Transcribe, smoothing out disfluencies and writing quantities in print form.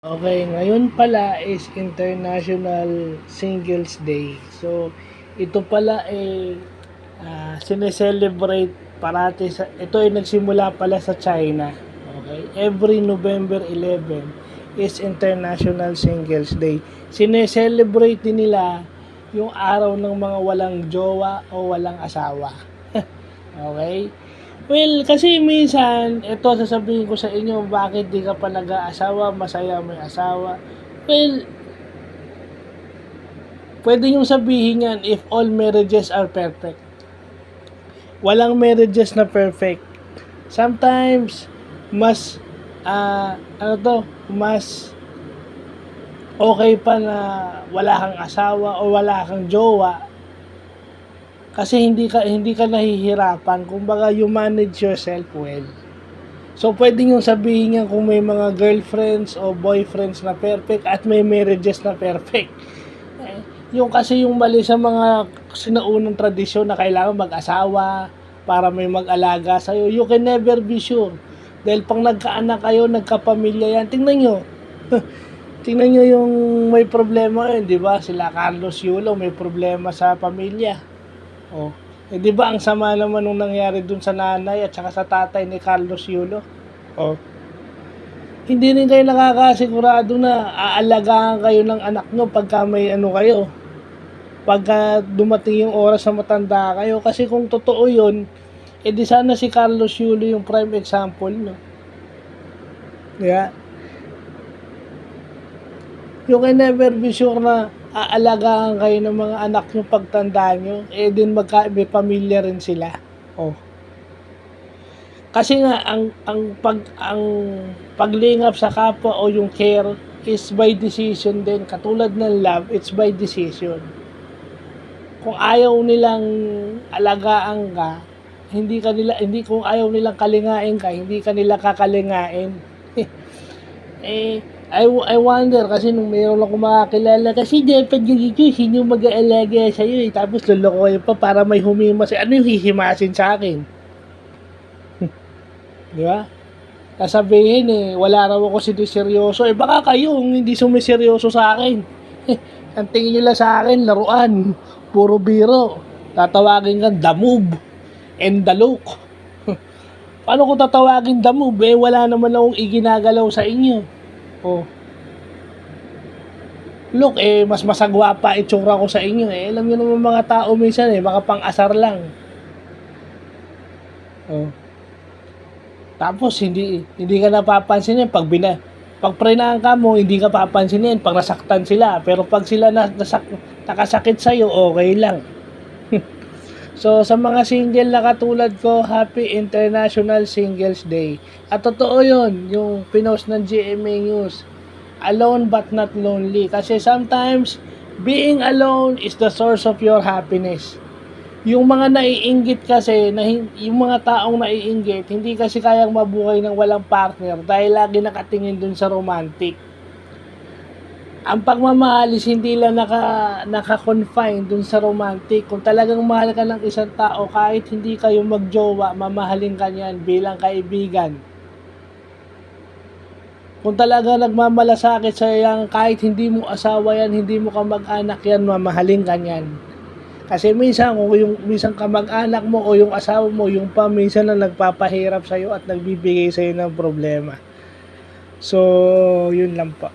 Okay, ngayon pala is International Singles Day. So, ito pala ay sineselebrate parati ito ay nagsimula pala sa China. Okay, every November 11 is International Singles Day. Sineselebrate din nila yung araw ng mga walang jowa o walang asawa. Okay? Well, kasi minsan, ito sasabihin ko sa inyo, bakit di ka pa nag-aasawa, masaya may asawa. Well, pwede nyo sabihin yan if all marriages are perfect. Walang marriages na perfect. Sometimes, mas, mas okay pa na wala kang asawa o wala kang jowa kasi hindi ka nahihirapan. Kumbaga, you manage yourself well. So, pwede nyo sabihin yan kung may mga girlfriends o boyfriends na perfect at may marriages na perfect. Yung kasi yung mali sa mga sinaunang tradisyon na kailangan mag-asawa para may mag-alaga sa'yo, you can never be sure. Dahil pang nagkaanak kayo, nagkapamilya yan, tingnan nyo. Tingnan nyo yung may problema yun, di ba? Sila Carlos Yulo, may problema sa pamilya. Oh. Di ba ang sama naman nung nangyari dun sa nanay at saka sa tatay ni Carlos Yulo? Oh. Hindi rin kayo nakakasigurado na aalagaan kayo ng anak nyo pagka may kayo. Pagka dumating yung oras na matanda kayo. Kasi kung totoo yun, di sana si Carlos Yulo yung prime example, no? Yeah. You can never be sure na aalagaan kayo ng mga anak nyo pagtanda nyo, din may pamilya rin sila. Oh. Kasi nga ang paglingap sa kapwa o yung care is by decision din. Katulad ng love, it's by decision. Kung ayaw nilang alagaan ka, hindi kung ayaw nilang kalingain ka, hindi ka nila kakalingain. I wonder kasi nung mayroon ako makakilala kasi dapat ganito, sino mag-aalaga sa'yo tapos lolokohin pa para may humimas. Ano yung hihimasin sa akin? Di ba? Sasabihin wala raw ako siniseryoso. Baka kayong hindi sumiseryoso sa akin. Ang tingin nyo lang sa akin, laruan. Puro biro. Tatawagin kang the move and the look. Paano ko tatawagin the move? Wala naman akong iginagalaw sa inyo. Oh. Look, mas masagwa pa itsura ko sa inyo. Alam niyo naman mga tao minsan baka pang-asar lang. Oh. Tapos hindi ka napapansin pag prenaan ka mo, hindi ka papansinin pag nasaktan sila. Pero pag sila nakasakit sa iyo, okay lang. So, sa mga single na katulad ko, Happy International Singles Day. At totoo yun, yung pinost ng GMA News. Alone but not lonely. Kasi sometimes, being alone is the source of your happiness. Yung mga naiinggit kasi, yung mga taong naiinggit, hindi kasi kayang mabuhay ng walang partner dahil lagi nakatingin dun sa romantic. Ang pagmamahal is hindi lang naka-confine dun sa romantic. Kung talagang mahal ka ng isang tao, kahit hindi kayo magjowa, mamahalin ka niyan bilang kaibigan. Kung talaga nagmamalasakit sa yan, kahit hindi mo asawa yan, hindi mo kamag-anak yan, mamahalin ka niyan. Kasi minsan, kung yung minsan kamag-anak mo o yung asawa mo, yung minsan na nagpapahirap sa'yo at nagbibigay sa'yo ng problema. So, yun lang po.